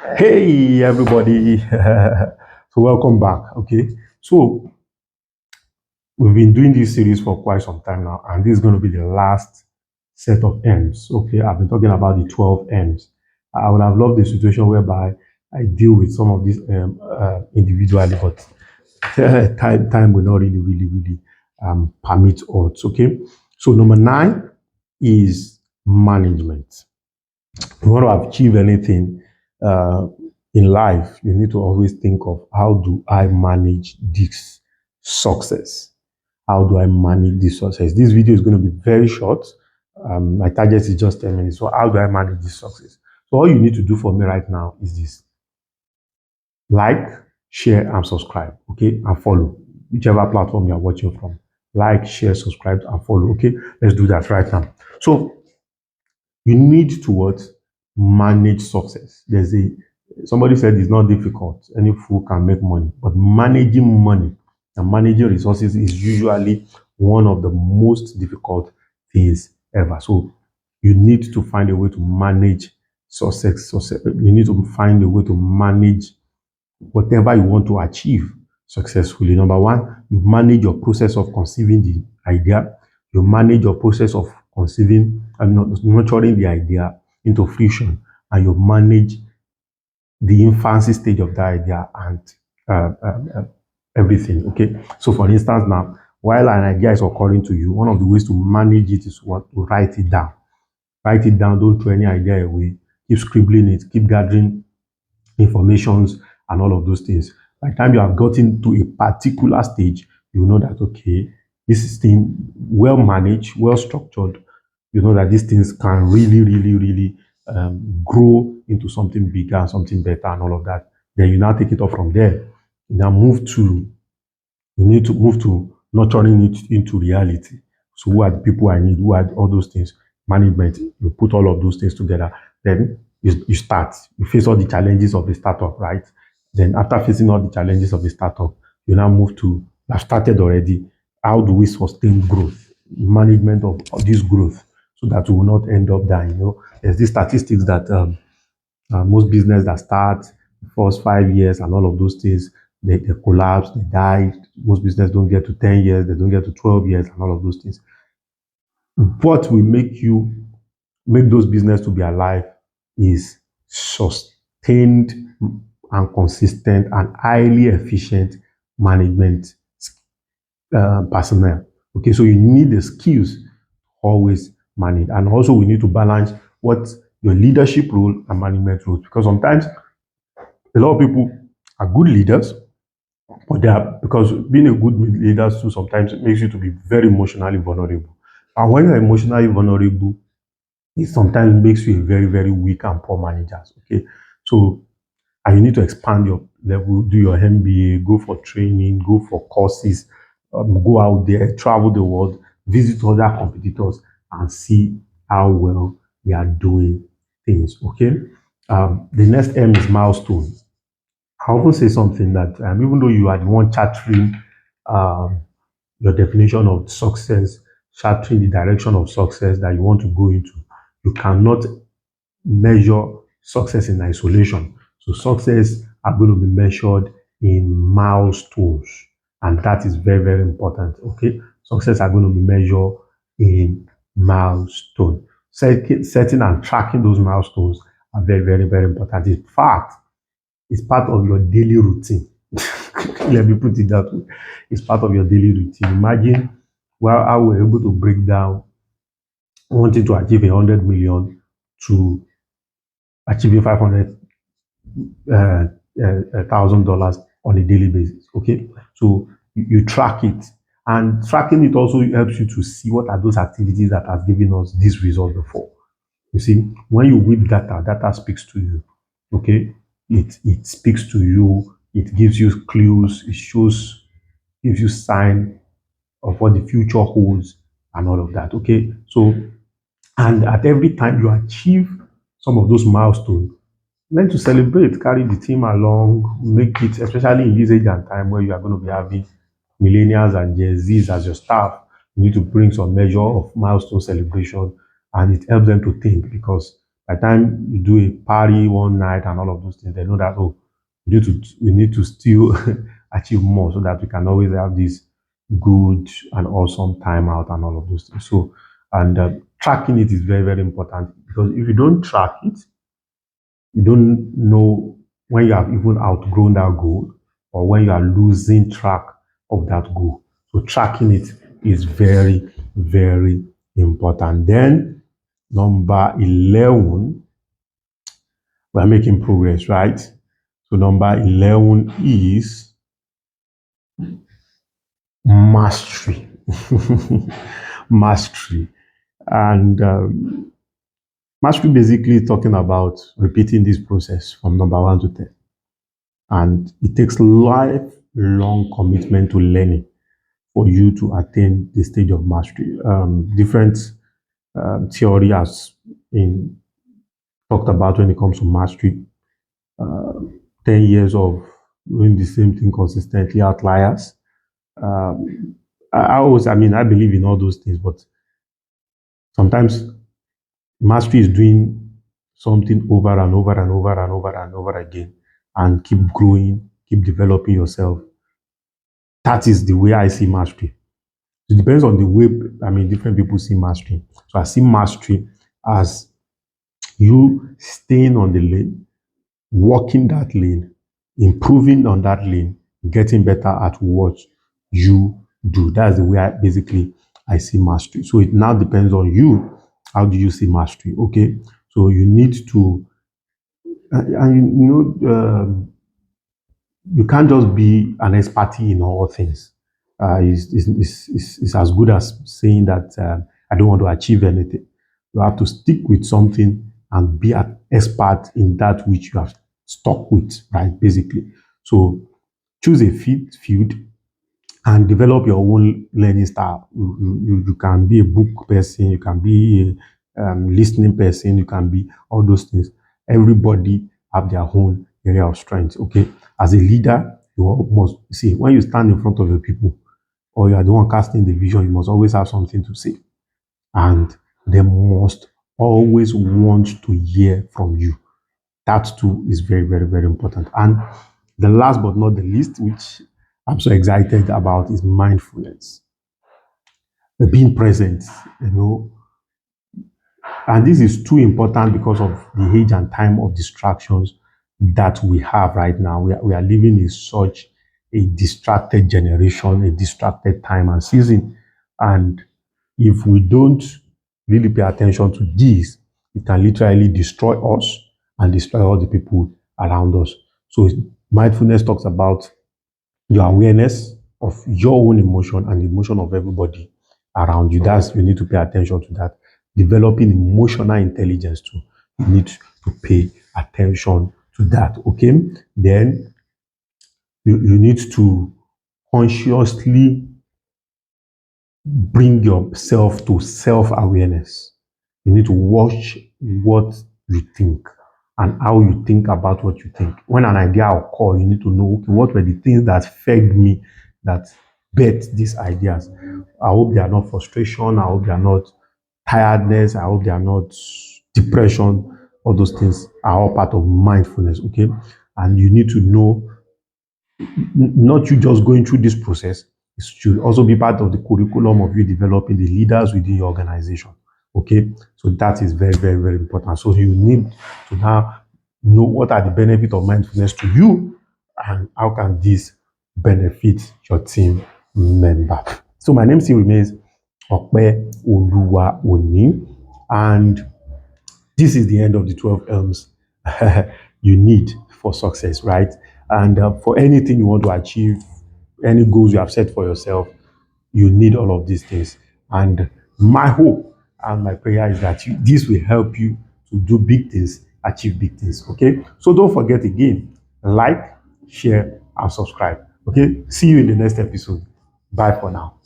Hey everybody, so welcome back. Okay, so we've been doing this series for quite some time now, and this is going to be the last set of M's. Okay, I've been talking about the 12 M's. I would have loved a situation whereby I deal with some of these individually, but time will not really permit us. Okay, so number 9 is management. You want to achieve anything uh, in life, you need to always think of how do I manage this success? How do I manage this success? This video is going to be very short. My target is just 10 minutes. So how do I manage this success? So all you need to do for me right now is this: like, share, and subscribe. Okay, and follow whichever platform you're watching from. Like, share, subscribe, and follow. Okay, let's do that right now. So you need to what? Manage success. There's a somebody said it's not difficult. Any fool can make money, but managing money and managing resources is usually one of the most difficult things ever. So you need to find a way to manage success. You need to find a way to manage whatever you want to achieve successfully. Number one, you manage your process of conceiving the idea. You manage your process of conceiving and nurturing the idea into fruition, and you manage the infancy stage of the idea and uh, uh, uh, everything. Okay. So, for instance, now, while an idea is occurring to you, one of the ways to manage it is what? To write it down. Write it down. Don't throw any idea away. Keep scribbling it. Keep gathering informations and all of those things. By the time you have gotten to a particular stage, you know that okay, this is thing well managed, well structured. You know that these things can really grow into something bigger and something better and all of that. Then you now take it off from there. You now you need to move to nurturing it into reality. So who are the people I need? Who are all those things? Management. You put all of those things together. Then you start. You face all the challenges of the startup, right? Then after facing all the challenges of the startup, you now move to I've started already. How do we sustain growth? Management of this growth so that we will not end up dying. There's these statistics that most business that start first 5 years and all of those things, they collapse, they die. Most business don't get to 10 years, they don't get to 12 years and all of those things. What will make those business to be alive is sustained and consistent and highly efficient management personnel. Okay, so you need the skills to always manage, and also we need to balance what your leadership role and management role, because sometimes a lot of people are good leaders, but they are because being a good leader too sometimes makes you to be very emotionally vulnerable. And when you're emotionally vulnerable, it sometimes makes you a very weak and poor manager. Okay, so and you need to expand your level, do your MBA, go for training, go for courses, go out there, travel the world, visit other competitors, and see how well they are doing things. Okay, the next M is milestone. I often say something that even though you are the one chartering um, your definition of success, chartering the direction of success that you want to go into, you cannot measure success in isolation. So success are going to be measured in milestones, and that is very important. Okay, success are going to be measured in milestone. Setting and tracking those milestones are very important. In fact, it's part of your daily routine. Let me put it that way. It's part of your daily routine. Imagine how we're able to break down wanting to achieve 100 million to achieving $500,000 on a daily basis. Okay, so you track it, and tracking it also helps you to see what are those activities that have given us this result before. You see, when you whip data speaks to you. Okay, it speaks to you. It gives you clues. It shows, gives you sign of what the future holds and all of that. Okay, so and at every time you achieve some of those milestones, learn to celebrate, carry the team along, make it, especially in this age and time where you are going to be having millennials and Gen Zs as your staff. You need to bring some measure of milestone celebration, and it helps them to think because By the time you do a party one night and all of those things, they know that, oh, we need to still achieve more so that we can always have this good and awesome time out and all of those things. So, and tracking it is very, very important, because if you don't track it, you don't know when you have even outgrown that goal or when you are losing track of that goal. So tracking it is very, very important. Then number 11, we're making progress, right? So number 11 is mastery. Mastery. And mastery basically is talking about repeating this process from number 1 to 10. And it takes lifelong commitment to learning for you to attain the stage of mastery. Different theory has been talked about when it comes to mastery. 10 years of doing the same thing consistently, outliers. I believe in all those things, but sometimes mastery is doing something over and over and over and over and over again, and keep growing, keep developing yourself. That is the way I see mastery. It depends on the way, different people see mastery. So I see mastery as you staying on the lane, walking that lane, improving on that lane, getting better at what you do. That's the way I see mastery. So it now depends on you. How do you see mastery? Okay. So you need to, you can't just be an expert in all things. It's as good as saying that I don't want to achieve anything. You have to stick with something and be an expert in that which you have stuck with, right? Basically. So choose a field and develop your own learning style. You can be a book person, you can be a listening person, you can be all those things. Everybody have their own area of strength. Okay, as a leader, you must see when you stand in front of your people or you are the one casting the vision, you must always have something to say, and they must always want to hear from you. That too is very, very, very important. And the last but not the least, which I'm so excited about, is mindfulness. The being present, you know, and this is too important because of the age and time of distractions that we have right now. We are living in such a distracted generation, a distracted time and season. And if we don't really pay attention to this, it can literally destroy us and destroy all the people around us. So mindfulness talks about your awareness of your own emotion and the emotion of everybody around you. That's you need to pay attention to that. Developing emotional intelligence too. You need to pay attention to that. Okay. Then you need to consciously bring yourself to self-awareness. You need to watch what you think and how you think about what you think. When an idea occurs, you need to know, okay, what were the things that fed me, that birthed these ideas. I hope they are not frustration. I hope they are not tiredness. I hope they are not depression. All those things are all part of mindfulness. Okay, and you need to know, not you just going through this process. It should also be part of the curriculum of you developing the leaders within your organization. Okay, so that is very, very, very important. So you need to now know what are the benefits of mindfulness to you and how can this benefit your team member. So my name still remains Okpe Oluwa Oni, and this is the end of the 12 L's you need for success, right? And for anything you want to achieve, any goals you have set for yourself, you need all of these things. And my hope and my prayer is that this will help you to do big things, achieve big things. Okay. So don't forget again, like, share, and subscribe. Okay. See you in the next episode. Bye for now.